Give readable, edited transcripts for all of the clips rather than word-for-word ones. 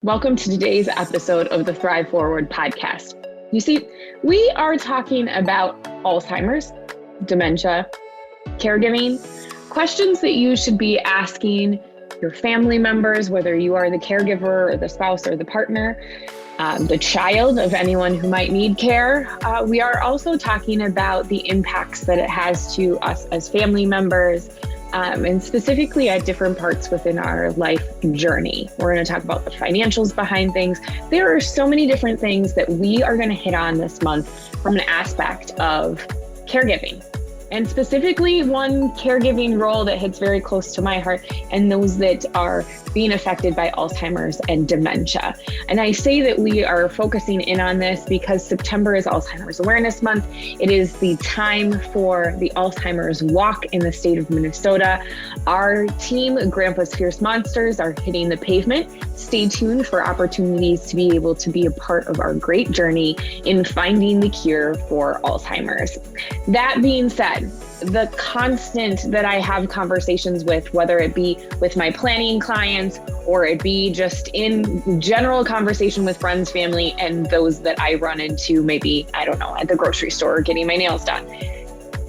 Welcome to today's episode of the Thrive Forward podcast. You see, we are talking about Alzheimer's, dementia, caregiving, questions that you should be asking your family members, whether you are the caregiver or the spouse or the partner, the child of anyone who might need care. We are also talking about the impacts that it has to us as family members, and specifically at different parts within our life journey. We're going to talk about the financials behind things. There are so many different things that we are going to hit on this month from an aspect of caregiving. And specifically one caregiving role that hits very close to my heart, and those that are being affected by Alzheimer's and dementia. And I say that we are focusing in on this because September is Alzheimer's Awareness Month. It is the time for the Alzheimer's Walk in the state of Minnesota. Our team, Grandpa's Fierce Monsters, are hitting the pavement. Stay tuned for opportunities to be able to be a part of our great journey in finding the cure for Alzheimer's. That being said, the constant that I have conversations with, whether it be with my planning clients or it be just in general conversation with friends, family, and those that I run into maybe, I don't know, at the grocery store getting my nails done,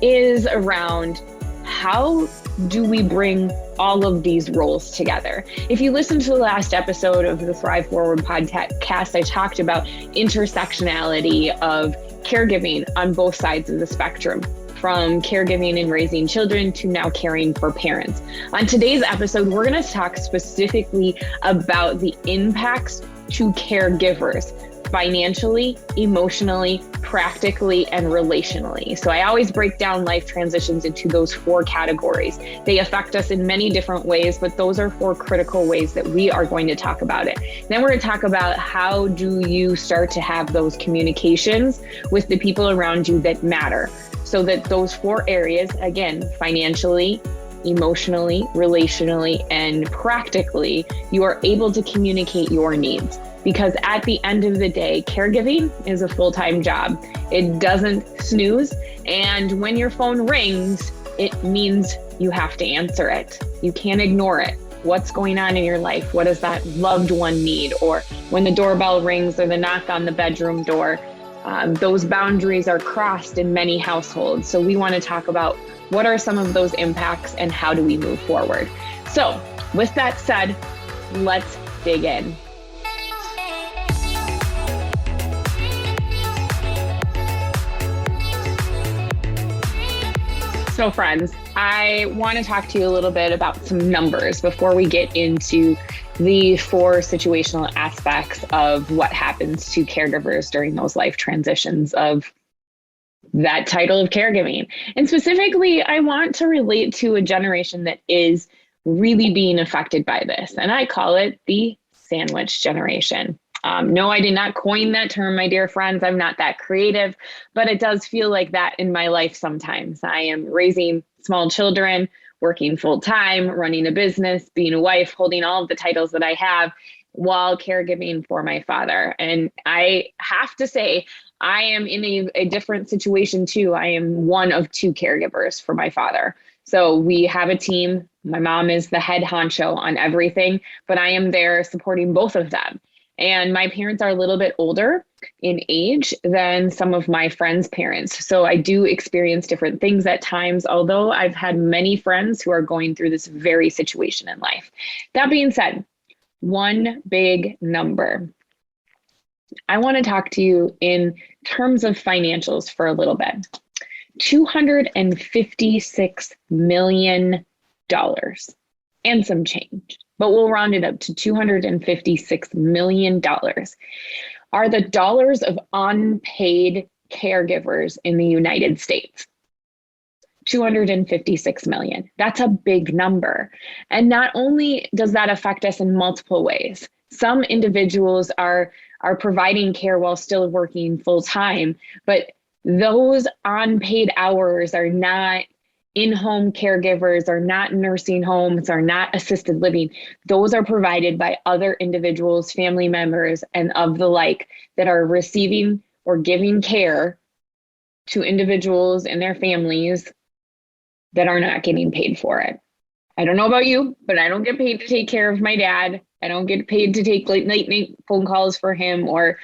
is around how do we bring all of these roles together? If you listen to the last episode of the Thrive Forward podcast, I talked about intersectionality of caregiving on both sides of the spectrum, from caregiving and raising children to now caring for parents. On today's episode, we're going to talk specifically about the impacts to caregivers financially, emotionally, practically, and relationally. So I always break down life transitions into those four categories. They affect us in many different ways, but those are four critical ways that we are going to talk about it. Then we're going to talk about how do you start to have those communications with the people around you that matter, so that those four areas, again, financially, emotionally, relationally, and practically, you are able to communicate your needs. Because at the end of the day, caregiving is a full-time job. It doesn't snooze. And when your phone rings, it means you have to answer it. You can't ignore it. What's going on in your life? What does that loved one need? Or when the doorbell rings or the knock on the bedroom door, those boundaries are crossed in many households. So we want to talk about what are some of those impacts and how do we move forward. So with that said, let's dig in. So friends, I want to talk to you a little bit about some numbers before we get into the four situational aspects of what happens to caregivers during those life transitions of that title of caregiving. And specifically, I want to relate to a generation that is really being affected by this. And I call it the sandwich generation. No, I did not coin that term, my dear friends. I'm not that creative, but it does feel like that in my life sometimes. I am raising small children, working full time, running a business, being a wife, holding all of the titles that I have while caregiving for my father. And I have to say, I am in a different situation too. I am one of two caregivers for my father. So we have a team. My mom is the head honcho on everything, but I am there supporting both of them. And my parents are a little bit older in age than some of my friends' parents. So I do experience different things at times, although I've had many friends who are going through this very situation in life. That being said, one big number. I want to talk to you in terms of financials for a little bit. $256 million and some change, but we'll round it up to $256 million are the dollars of unpaid caregivers in the United States. 256 million. That's a big number. And not only does that affect us in multiple ways, some individuals are providing care while still working full time, but those unpaid hours are not in-home caregivers, are not nursing homes, are not assisted living. Those are provided by other individuals, family members, and of the like that are receiving or giving care to individuals and their families that are not getting paid for it. I don't know about you, but I don't get paid to take care of my dad I don't get paid to take late night phone calls for him or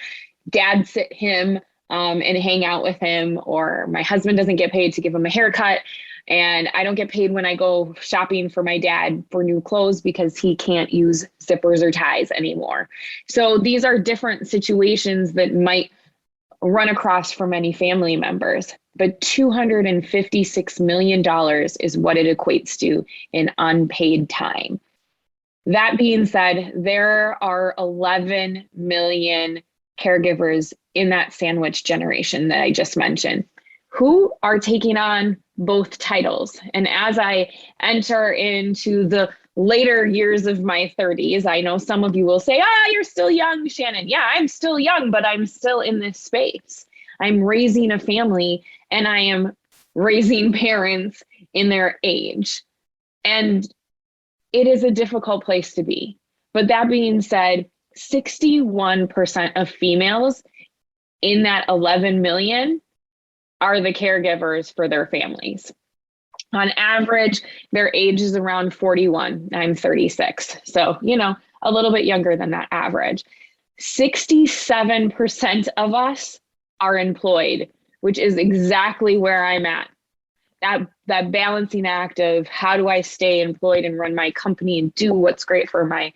dad sit him and hang out with him, or my husband doesn't get paid to give him a haircut. And I don't get paid when I go shopping for my dad for new clothes because he can't use zippers or ties anymore. So these are different situations that might run across for many family members. But $256 million is what it equates to in unpaid time. That being said, there are 11 million caregivers in that sandwich generation that I just mentioned who are taking on both titles. And as I enter into the later years of my 30s, I know some of you will say, you're still young, Shannon. Yeah, I'm still young, but I'm still in this space. I'm raising a family and I am raising parents in their age. And it is a difficult place to be. But that being said, 61% of females in that 11 million are the caregivers for their families. On average, their age is around 41. I'm 36. So, a little bit younger than that average. 67% of us are employed, which is exactly where I'm at. That balancing act of how do I stay employed and run my company and do what's great for my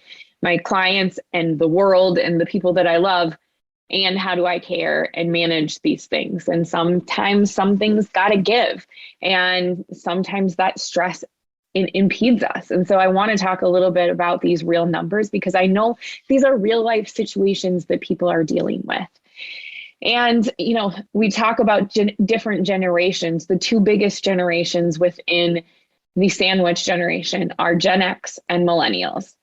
clients and the world and the people that I love, and how do I care and manage these things? And sometimes some things gotta give, and sometimes that stress impedes us. And so I want to talk a little bit about these real numbers because I know these are real life situations that people are dealing with. And, we talk about different generations. The two biggest generations within the sandwich generation are Gen X and millennials.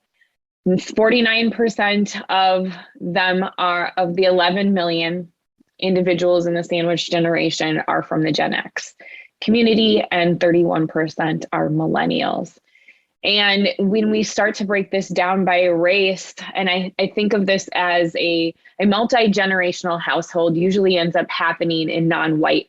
49% of them of the 11 million individuals in the sandwich generation are from the Gen X community, and 31% are millennials. And when we start to break this down by race, and I think of this as a multi-generational household usually ends up happening in non-white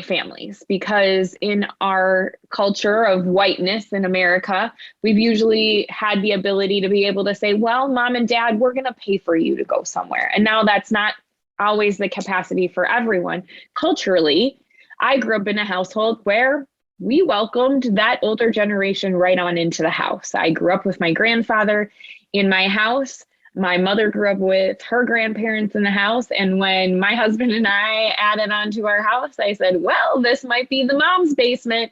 families, because in our culture of whiteness in America, we've usually had the ability to be able to say, well, mom and dad, we're going to pay for you to go somewhere. And now that's not always the capacity for everyone. Culturally, I grew up in a household where we welcomed that older generation right on into the house. I grew up with my grandfather in my house. My mother grew up with her grandparents in the house. And when my husband and I added on to our house, I said, well, this might be the mom's basement.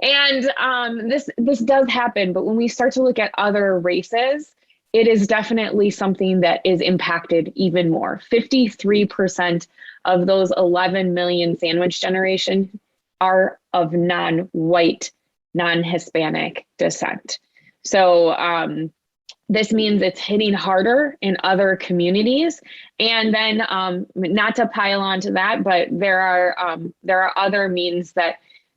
And this does happen. But when we start to look at other races, it is definitely something that is impacted even more. 53% of those 11 million sandwich generation are of non-white, non-Hispanic descent. So this means it's hitting harder in other communities. And then not to pile onto that, but there are other means that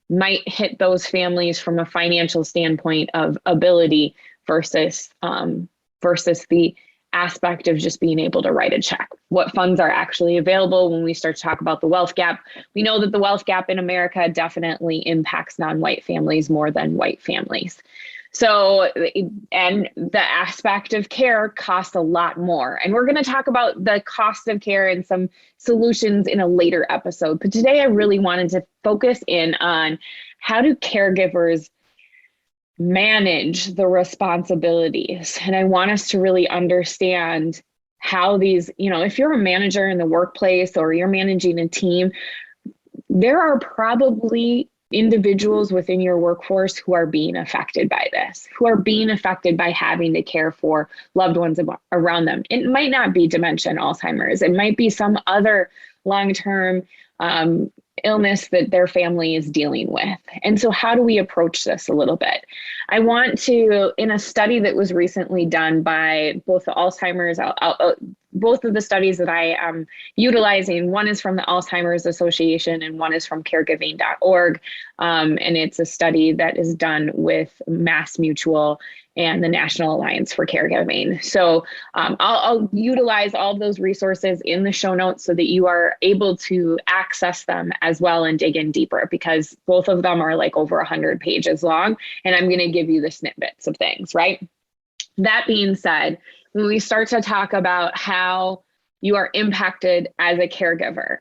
might hit those families from a financial standpoint of ability versus the aspect of just being able to write a check. What funds are actually available when we start to talk about the wealth gap? We know that the wealth gap in America definitely impacts non-white families more than white families. So, and the aspect of care costs a lot more. And we're going to talk about the cost of care and some solutions in a later episode. But today I really wanted to focus in on how do caregivers manage the responsibilities. And I want us to really understand how these, if you're a manager in the workplace or you're managing a team, there are probably individuals within your workforce who are being affected by this, who are being affected by having to care for loved ones around them. It might not be dementia and Alzheimer's. It might be some other long-term illness that their family is dealing with. And so how do we approach this a little bit? I want to, in a study that was recently done by both the Alzheimer's, both of the studies that I am utilizing, one is from the Alzheimer's Association and one is from caregiving.org. And it's a study that is done with Mass Mutual and the National Alliance for Caregiving. So I'll utilize all of those resources in the show notes so that you are able to access them as well and dig in deeper, because both of them are like over 100 pages long, and I'm going to give you the snippets of things, right? That being said, when we start to talk about how you are impacted as a caregiver,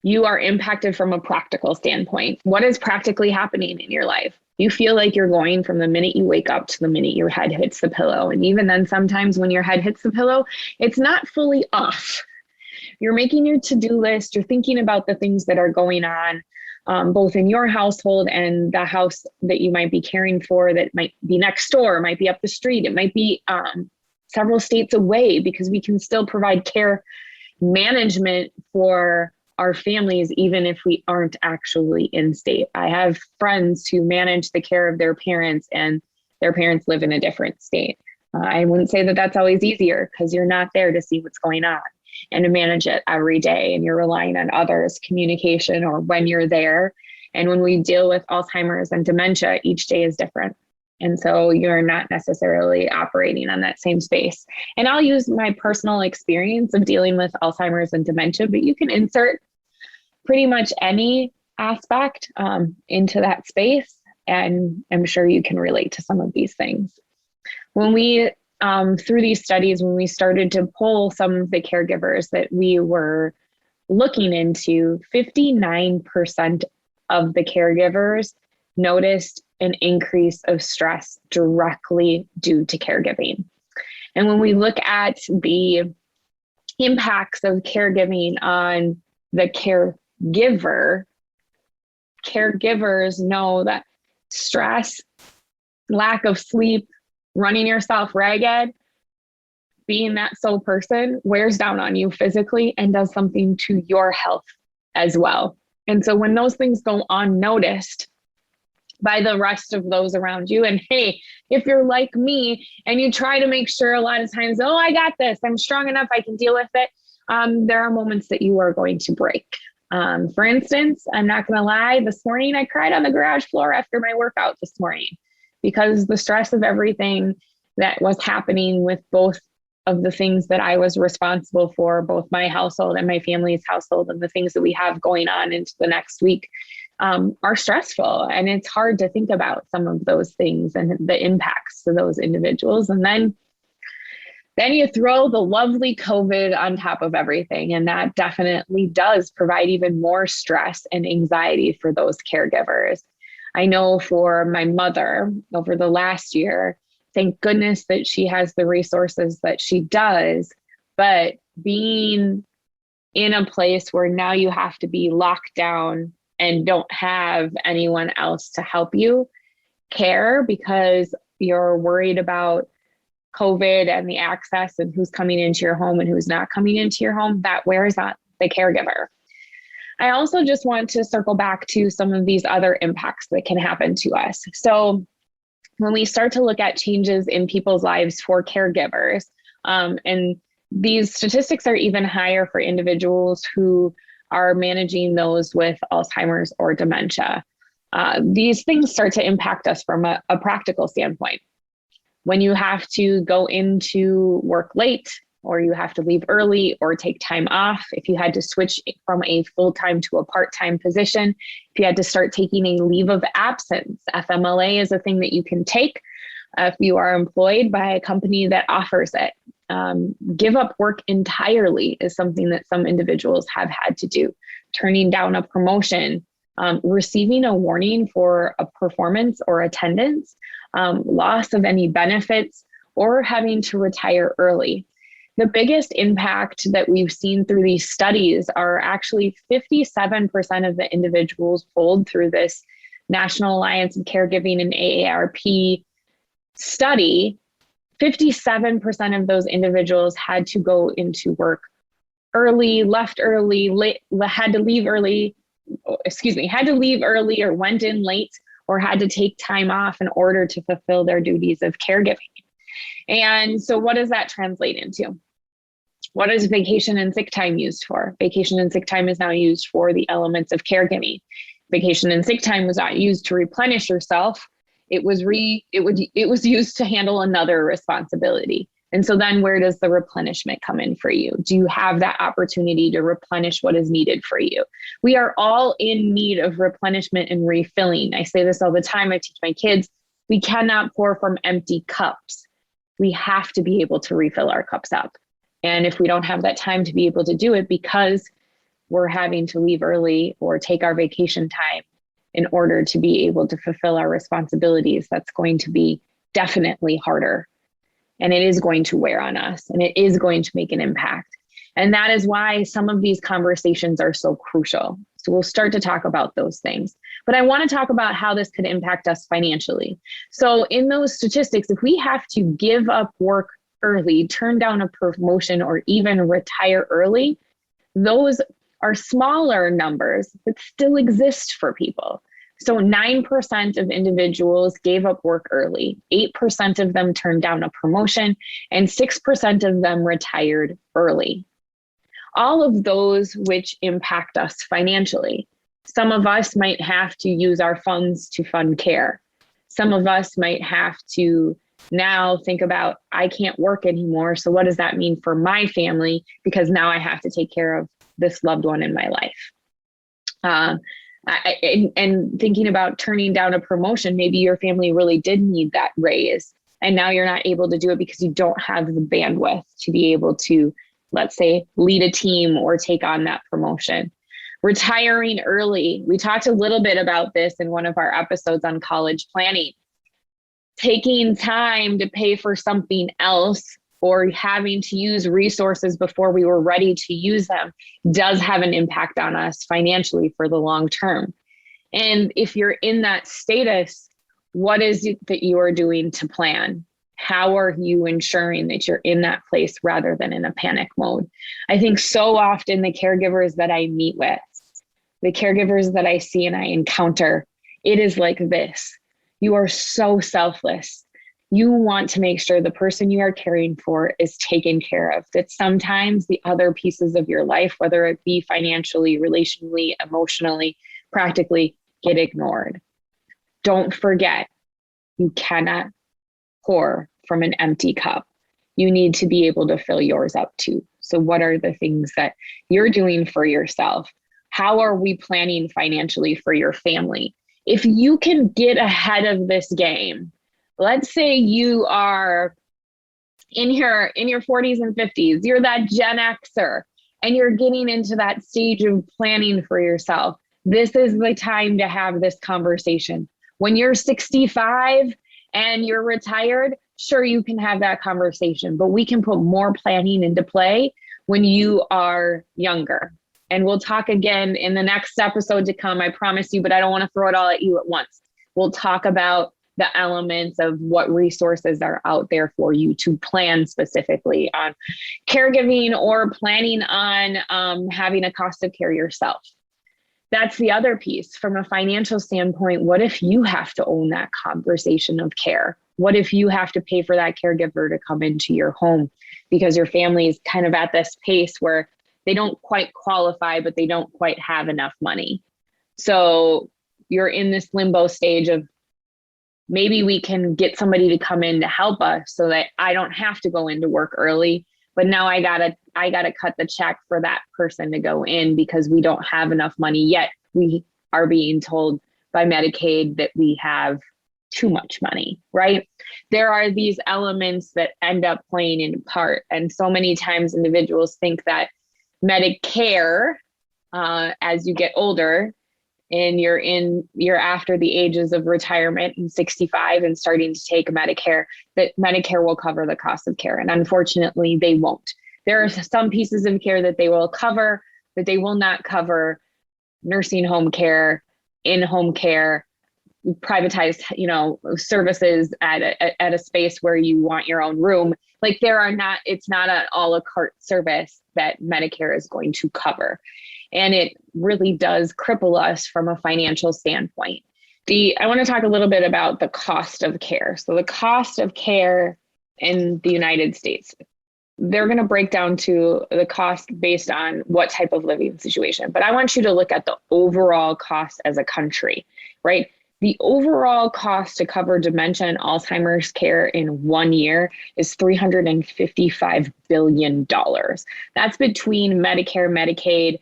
you are impacted from a practical standpoint. What is practically happening in your life? You feel like you're going from the minute you wake up to the minute your head hits the pillow. And even then, sometimes when your head hits the pillow, it's not fully off. You're making your to-do list. You're thinking about the things that are going on, both in your household and the house that you might be caring for that might be next door, might be up the street. It might be several states away, because we can still provide care management for our families, even if we aren't actually in state. I have friends who manage the care of their parents, and their parents live in a different state. I wouldn't say that that's always easier, because you're not there to see what's going on and to manage it every day. And you're relying on others' communication or when you're there. And when we deal with Alzheimer's and dementia, each day is different. And so you're not necessarily operating on that same space. And I'll use my personal experience of dealing with Alzheimer's and dementia, but you can insert pretty much any aspect into that space. And I'm sure you can relate to some of these things. When we, through these studies, when we started to poll some of the caregivers that we were looking into, 59% of the caregivers noticed an increase of stress directly due to caregiving. And when we look at the impacts of caregiving on the caregiver, caregivers know that stress, lack of sleep, running yourself ragged, being that sole person wears down on you physically and does something to your health as well. And so when those things go unnoticed by the rest of those around you, and hey, if you're like me and you try to make sure a lot of times, oh, I got this, I'm strong enough, I can deal with it, there are moments that you are going to break. For instance, I'm not going to lie, this morning I cried on the garage floor after my workout this morning, because the stress of everything that was happening with both of the things that I was responsible for, both my household and my family's household, and the things that we have going on into the next week, are stressful. And it's hard to think about some of those things and the impacts to those individuals. And then you throw the lovely COVID on top of everything. And that definitely does provide even more stress and anxiety for those caregivers. I know for my mother over the last year, thank goodness that she has the resources that she does, but being in a place where now you have to be locked down and don't have anyone else to help you care because you're worried about COVID and the access and who's coming into your home and who's not coming into your home, that wears on the caregiver. I also just want to circle back to some of these other impacts that can happen to us. So when we start to look at changes in people's lives for caregivers, and these statistics are even higher for individuals who are managing those with Alzheimer's or dementia. These things start to impact us from a practical standpoint. When you have to go into work late, or you have to leave early or take time off, if you had to switch from a full-time to a part-time position, if you had to start taking a leave of absence, FMLA is a thing that you can take if you are employed by a company that offers it. Give up work entirely is something that some individuals have had to do. Turning down a promotion, receiving a warning for a performance or attendance, loss of any benefits, or having to retire early. The biggest impact that we've seen through these studies are actually 57% of the individuals polled through this National Alliance of Caregiving and AARP study. 57% of those individuals had to go into work early, left early, had to leave early or went in late, or had to take time off in order to fulfill their duties of caregiving. And so what does that translate into? What is vacation and sick time used for? Vacation and sick time is now used for the elements of caregiving. Vacation and sick time was not used to replenish yourself. It was used to handle another responsibility. And so then where does the replenishment come in for you? Do you have that opportunity to replenish what is needed for you? We are all in need of replenishment and refilling. I say this all the time. I teach my kids, we cannot pour from empty cups. we have to be able to refill our cups up. And if we don't have that time to be able to do it because we're having to leave early or take our vacation time in order to be able to fulfill our responsibilities, that's going to be definitely harder. And it is going to wear on us, and it is going to make an impact. And that is why some of these conversations are so crucial. So we'll start to talk about those things. But I want to talk about how this could impact us financially. So in those statistics, if we have to give up work early, turn down a promotion, or even retire early, those are smaller numbers, but still exist for people. So 9% of individuals gave up work early, 8% of them turned down a promotion, and 6% of them retired early. All of those which impact us financially. Some of us might have to use our funds to fund care. Some of us might have to now think about, I can't work anymore, so what does that mean for my family? Because now I have to take care of this loved one in my life. And thinking about turning down a promotion, maybe your family really did need that raise, and now you're not able to do it because you don't have the bandwidth to be able to, let's say, lead a team or take on that promotion. Retiring early. We talked a little bit about this in one of our episodes on college planning. Taking time to pay for something else or having to use resources before we were ready to use them does have an impact on us financially for the long term. And if you're in that status, what is it that you are doing to plan? How are you ensuring that you're in that place rather than in a panic mode? I think so often the caregivers that I meet with, the caregivers that I see and I encounter, it is like this. You are so selfless. You want to make sure the person you are caring for is taken care of, that sometimes the other pieces of your life, whether it be financially, relationally, emotionally, practically, get ignored. Don't forget, you cannot pour from an empty cup. You need to be able to fill yours up too. So what are the things that you're doing for yourself? How are we planning financially for your family? If you can get ahead of this game, let's say you are in your 40s and 50s, you're that Gen Xer, and you're getting into that stage of planning for yourself. This is the time to have this conversation. When you're 65 and you're retired, sure, you can have that conversation, but we can put more planning into play when you are younger. And we'll talk again in the next episode to come, I promise you, but I don't want to throw it all at you at once. We'll talk about the elements of what resources are out there for you to plan specifically on caregiving or planning on having a cost of care yourself. That's the other piece from a financial standpoint. What if you have to own that conversation of care? What if you have to pay for that caregiver to come into your home because your family is kind of at this pace where they don't quite qualify, but they don't quite have enough money? So you're in this limbo stage of, maybe we can get somebody to come in to help us so that I don't have to go into work early, but now I gotta cut the check for that person to go in because we don't have enough money yet. We are being told by Medicaid that we have too much money, right? There are these elements that end up playing in part. And so many times individuals think that Medicare, as you get older, and you're after the ages of retirement and 65 and starting to take Medicare, that Medicare will cover the cost of care. And unfortunately, they won't. There are some pieces of care that they will cover, but they will not cover nursing home care, in-home care, privatized, services at a space where you want your own room. Like it's not an a la carte service that Medicare is going to cover. And it really does cripple us from a financial standpoint. I want to talk a little bit about the cost of care. So the cost of care in the United States, they're going to break down to the cost based on what type of living situation. But I want you to look at the overall cost as a country, right? The overall cost to cover dementia and Alzheimer's care in 1 year is $355 billion. That's between Medicare, Medicaid,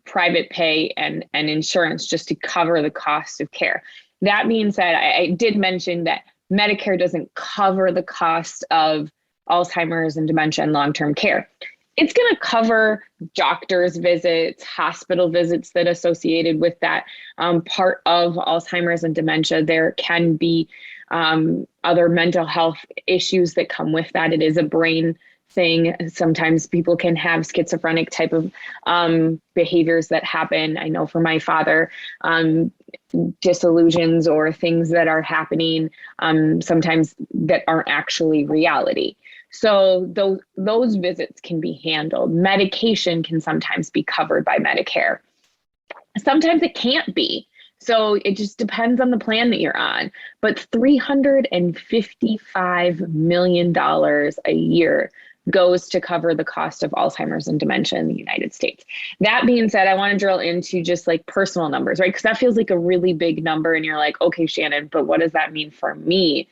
private pay and insurance just to cover the cost of care. That being said, I did mention that Medicare doesn't cover the cost of Alzheimer's and dementia and long-term care. It's going to cover doctor's visits, hospital visits that associated with that part of Alzheimer's and dementia. There can be other mental health issues that come with that. It is a brain thing. Sometimes people can have schizophrenic type of behaviors that happen. I know for my father, disillusions or things that are happening sometimes that aren't actually reality. So those visits can be handled. Medication can sometimes be covered by Medicare. Sometimes it can't be. So it just depends on the plan that you're on. But $355 million a year goes to cover the cost of Alzheimer's and dementia in the United States. That being said, I want to drill into just like personal numbers, right? Because that feels like a really big number and you're like, okay, Shannon, but what does that mean for me?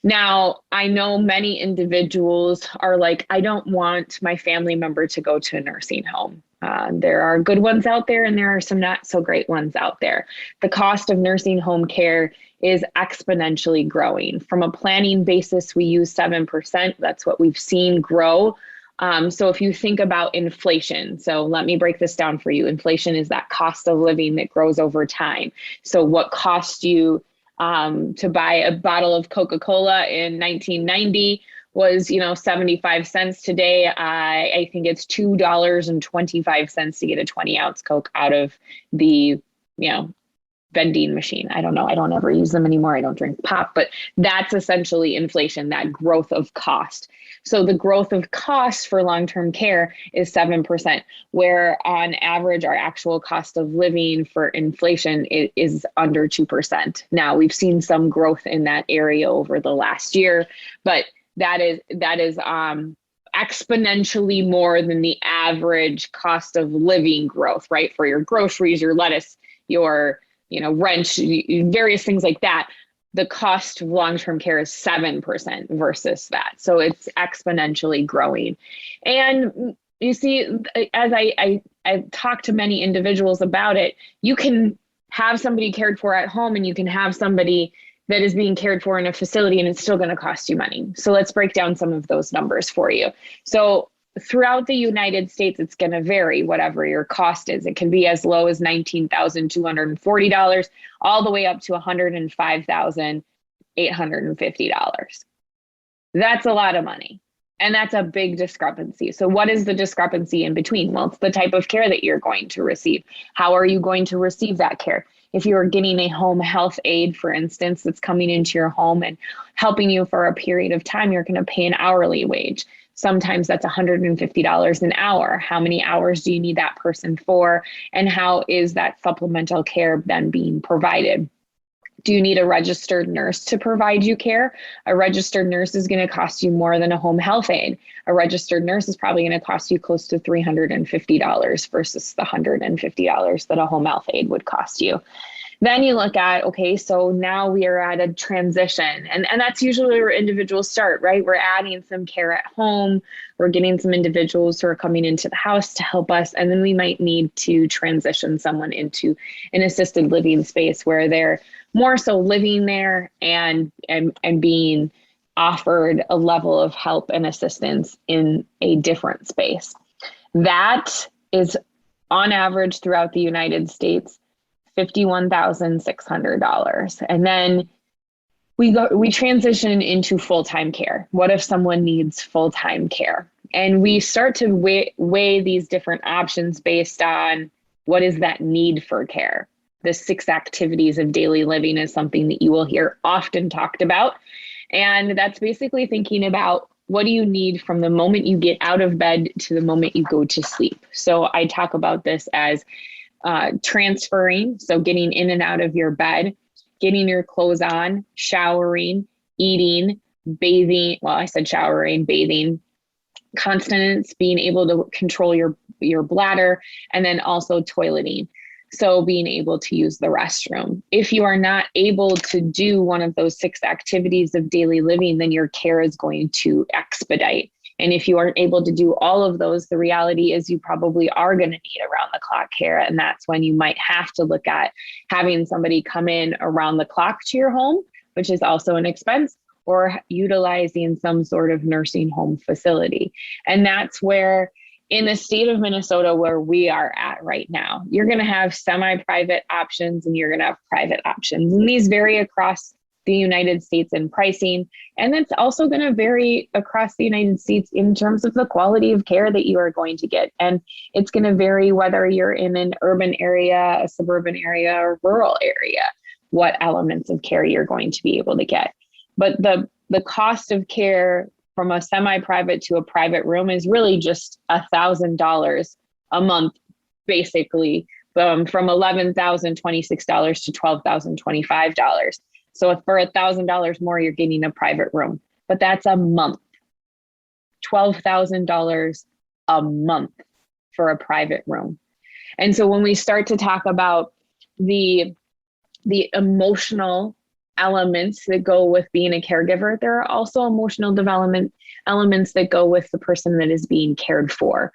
Now, I know many individuals are like, I don't want my family member to go to a nursing home. There are good ones out there and there are some not so great ones out there. The cost of nursing home care is exponentially growing. From a planning basis, we use 7%. That's what we've seen grow. So if you think about inflation, so let me break this down for you. Inflation is that cost of living that grows over time. So what cost you to buy a bottle of Coca-Cola in 1990 was, 75 cents. Today, I think it's $2.25 to get a 20-ounce Coke out of the, vending machine. I don't know. I don't ever use them anymore. I don't drink pop, but that's essentially inflation, that growth of cost. So the growth of cost for long-term care is 7%, where on average, our actual cost of living for inflation is under 2%. Now, we've seen some growth in that area over the last year, but that is exponentially more than the average cost of living growth, right? For your groceries, your lettuce, your rent, various things like that. The cost of long-term care is 7% versus that. So it's exponentially growing. And you see, as I talked to many individuals about it, you can have somebody cared for at home and you can have somebody that is being cared for in a facility and it's still going to cost you money. So let's break down some of those numbers for you. So throughout the United States, it's going to vary whatever your cost is. It can be as low as $19,240 all the way up to $105,850. That's a lot of money. And that's a big discrepancy. So what is the discrepancy in between? Well, it's the type of care that you're going to receive. How are you going to receive that care? If you're getting a home health aide, for instance, that's coming into your home and helping you for a period of time, you're going to pay an hourly wage. Sometimes that's $150 an hour. How many hours do you need that person for? And how is that supplemental care then being provided? Do you need a registered nurse to provide you care? A registered nurse is going to cost you more than a home health aide. A registered nurse is probably going to cost you close to $350 versus the $150 that a home health aide would cost you. Then you look at, okay, so now we are at a transition. And that's usually where individuals start, right? We're adding some care at home. We're getting some individuals who are coming into the house to help us. And then we might need to transition someone into an assisted living space where they're more so living there and being offered a level of help and assistance in a different space. That is on average throughout the United States, $51,600. And then we transition into full-time care. What if someone needs full-time care? And we start to weigh these different options based on what is that need for care. The 6 activities of daily living is something that you will hear often talked about. And that's basically thinking about what do you need from the moment you get out of bed to the moment you go to sleep. So I talk about this as transferring, so getting in and out of your bed, getting your clothes on, showering, eating, bathing. Well, I said showering, bathing, continence, being able to control your bladder, and then also toileting. So being able to use the restroom. If you are not able to do one of those 6 activities of daily living, then your care is going to expedite. And if you aren't able to do all of those, the reality is you probably are going to need around the clock care. And that's when you might have to look at having somebody come in around the clock to your home which is also an expense, or utilizing some sort of nursing home facility. And that's where, in the state of Minnesota, where we are at right now, you're going to have semi-private options and you're going to have private options. And these vary across the United States in pricing. And it's also going to vary across the United States in terms of the quality of care that you are going to get. And it's going to vary whether you're in an urban area, a suburban area, or rural area, what elements of care you're going to be able to get. But the cost of care from a semi-private to a private room is really just $1,000 a month, basically, from $11,026 to $12,025. So if for $1,000 more, you're getting a private room, but that's a month. $12,000 a month for a private room. And so when we start to talk about the emotional elements that go with being a caregiver, there are also emotional development elements that go with the person that is being cared for.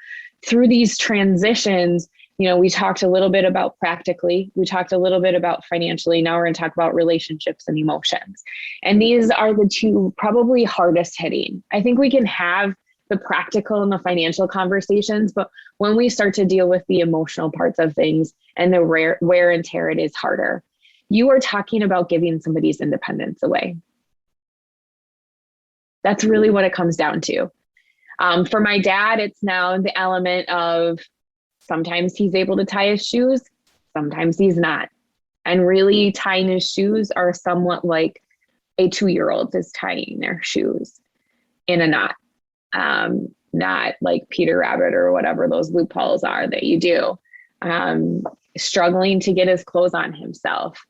Through these transitions, we talked a little bit about practically, we talked a little bit about financially. Now we're going to talk about relationships and emotions. And these are the two probably hardest hitting. I think we can have the practical and the financial conversations, but when we start to deal with the emotional parts of things and the wear and tear, it is harder. You are talking about giving somebody's independence away. That's really what it comes down to. For my dad, it's now the element of sometimes he's able to tie his shoes, sometimes he's not. And really tying his shoes are somewhat like a 2-year-old is tying their shoes in a knot. Not like Peter Rabbit or whatever those loopholes are that you do. Struggling to get his clothes on himself.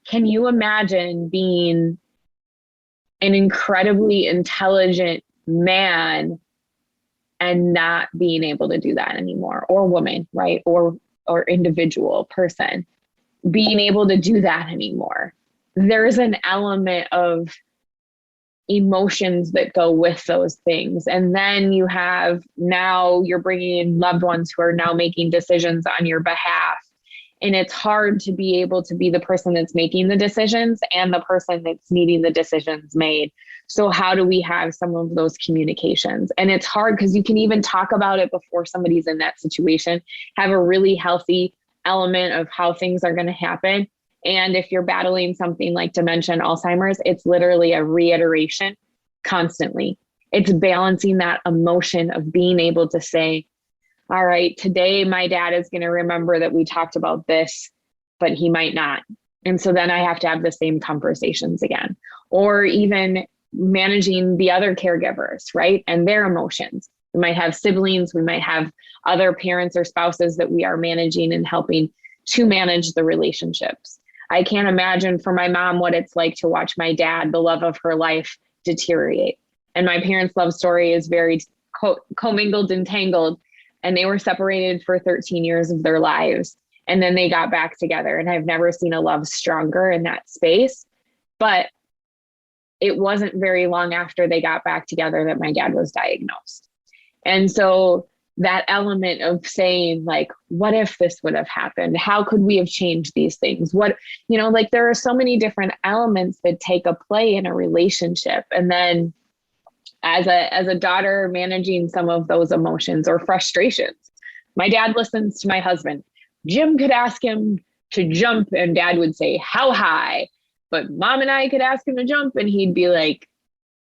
Can you imagine being an incredibly intelligent man and not being able to do that anymore, or woman, right? Or individual person being able to do that anymore? There's an element of emotions that go with those things. And then now you're bringing in loved ones who are now making decisions on your behalf. And it's hard to be able to be the person that's making the decisions and the person that's needing the decisions made. So how do we have some of those communications? And it's hard because you can even talk about it before somebody's in that situation, have a really healthy element of how things are going to happen. And if you're battling something like dementia and Alzheimer's, it's literally a reiteration constantly. It's balancing that emotion of being able to say, all right, today my dad is going to remember that we talked about this, but he might not. And so then I have to have the same conversations again. Or even managing the other caregivers, right? And their emotions. We might have siblings, we might have other parents or spouses that we are managing and helping to manage the relationships. I can't imagine for my mom what it's like to watch my dad, the love of her life, deteriorate. And my parents' love story is very commingled and tangled. And they were separated for 13 years of their lives. And then they got back together. And I've never seen a love stronger in that space. But it wasn't very long after they got back together that my dad was diagnosed. And so that element of saying, like, what if this would have happened? How could we have changed these things? There are so many different elements that take a play in a relationship. And then as a daughter, managing some of those emotions or frustrations. My dad listens to my husband. Jim could ask him to jump and dad would say, how high? But mom and I could ask him to jump and he'd be like,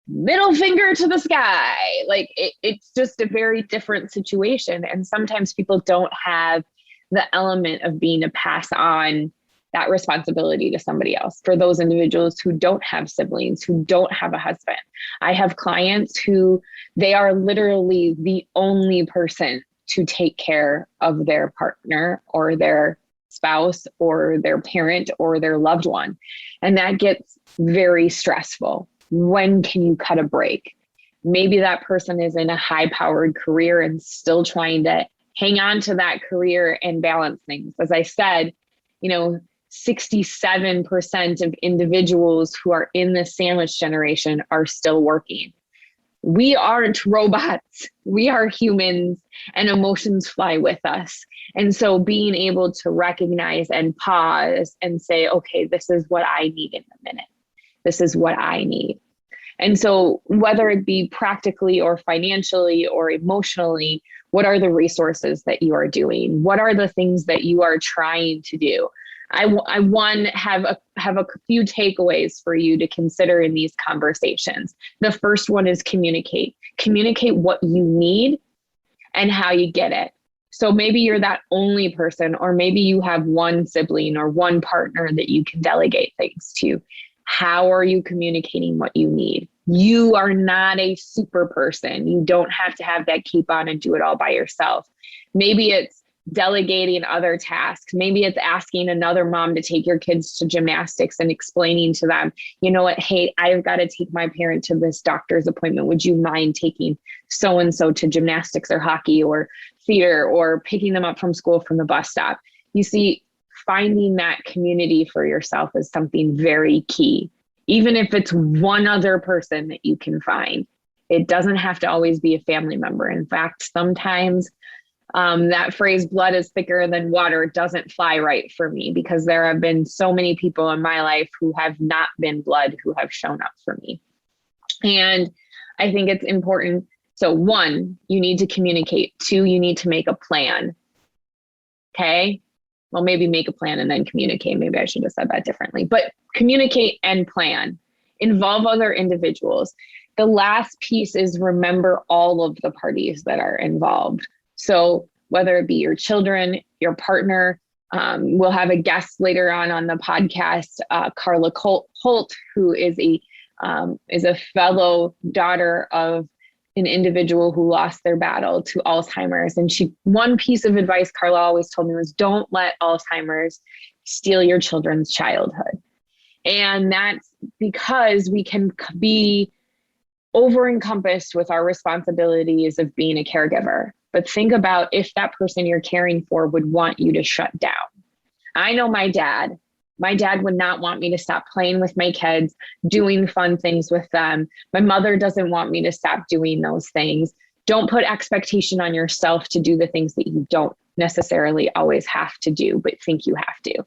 middle finger to the sky. Like it's just a very different situation. And sometimes people don't have the element of being to pass on that responsibility to somebody else. For those individuals who don't have siblings, who don't have a husband. I have clients who they are literally the only person to take care of their partner or their spouse or their parent or their loved one. And that gets very stressful. When can you cut a break? Maybe that person is in a high-powered career and still trying to hang on to that career and balance things. As I said, 67% of individuals who are in the sandwich generation are still working. We aren't robots. We are humans and emotions fly with us. And so being able to recognize and pause and say, okay, this is what I need in a minute. This is what I need. And so whether it be practically or financially or emotionally, what are the resources that you are doing? What are the things that you are trying to do? I have a few takeaways for you to consider in these conversations. The first one is communicate. Communicate what you need and how you get it. So maybe you're that only person, or maybe you have one sibling or one partner that you can delegate things to. How are you communicating what you need? You are not a super person. You don't have to have that cape on and do it all by yourself. Maybe it's delegating other tasks. Maybe it's asking another mom to take your kids to gymnastics and explaining to them, you know what, hey, I've got to take my parent to this doctor's appointment. Would you mind taking so-and-so to gymnastics or hockey or theater, or picking them up from school from the bus stop? You see, finding that community for yourself is something very key. Even if it's one other person that you can find, it doesn't have to always be a family member. In fact, sometimes that phrase, blood is thicker than water, doesn't fly right for me, because there have been so many people in my life who have not been blood who have shown up for me. And I think it's important. So 1, you need to communicate. 2, you need to make a plan. Okay. Well, maybe make a plan and then communicate. Maybe I should have said that differently, but communicate and plan. Involve other individuals. The last piece is remember all of the parties that are involved. So whether it be your children, your partner, we'll have a guest later on the podcast, Carla Holt, who is a fellow daughter of an individual who lost their battle to Alzheimer's. And one piece of advice Carla always told me was, don't let Alzheimer's steal your children's childhood. And that's because we can be over-encompassed with our responsibilities of being a caregiver. But think about if that person you're caring for would want you to shut down. I know my dad would not want me to stop playing with my kids, doing fun things with them. My mother doesn't want me to stop doing those things. Don't put expectation on yourself to do the things that you don't necessarily always have to do, but think you have to.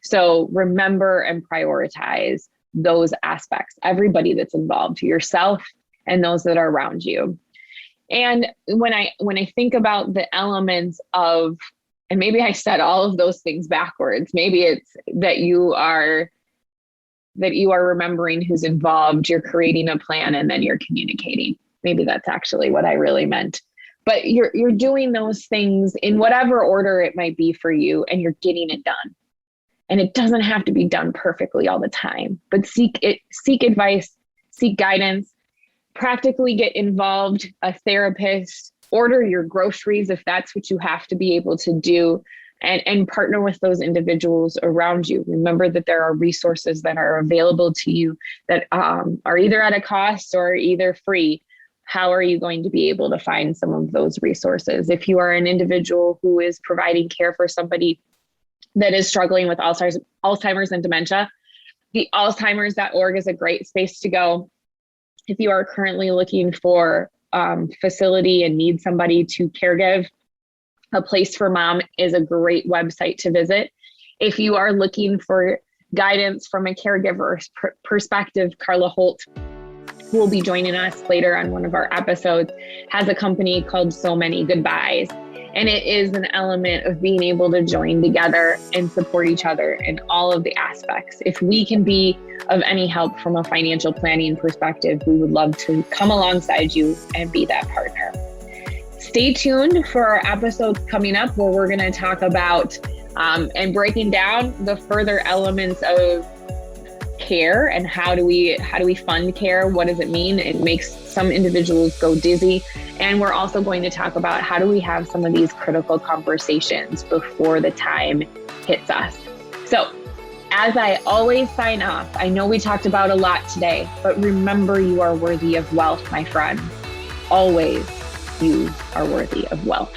So remember and prioritize those aspects, everybody that's involved, yourself and those that are around you. And when I think about the elements of, and maybe I said all of those things backwards, maybe it's that you are remembering who's involved, you're creating a plan, and then you're communicating. Maybe that's actually what I really meant. But you're doing those things in whatever order it might be for you, and you're getting it done. And it doesn't have to be done perfectly all the time, but seek advice, seek guidance, practically get involved, a therapist, order your groceries if that's what you have to be able to do, and partner with those individuals around you. Remember that there are resources that are available to you that are either at a cost or either free. How are you going to be able to find some of those resources? If you are an individual who is providing care for somebody that is struggling with Alzheimer's and dementia, the alzheimers.org is a great space to go. If you are currently looking for facility and need somebody to caregive, A Place for Mom is a great website to visit. If you are looking for guidance from a caregiver's perspective, Carla Holt, who will be joining us later on one of our episodes, has a company called So Many Goodbyes. And it is an element of being able to join together and support each other in all of the aspects. If we can be of any help from a financial planning perspective, we would love to come alongside you and be that partner. Stay tuned for our episodes coming up, where we're going to talk about and breaking down the further elements of care and how do we fund care? What does it mean? It makes some individuals go dizzy. And we're also going to talk about how do we have some of these critical conversations before the time hits us. So as I always sign off, I know we talked about a lot today, but remember, you are worthy of wealth, my friend. Always, you are worthy of wealth.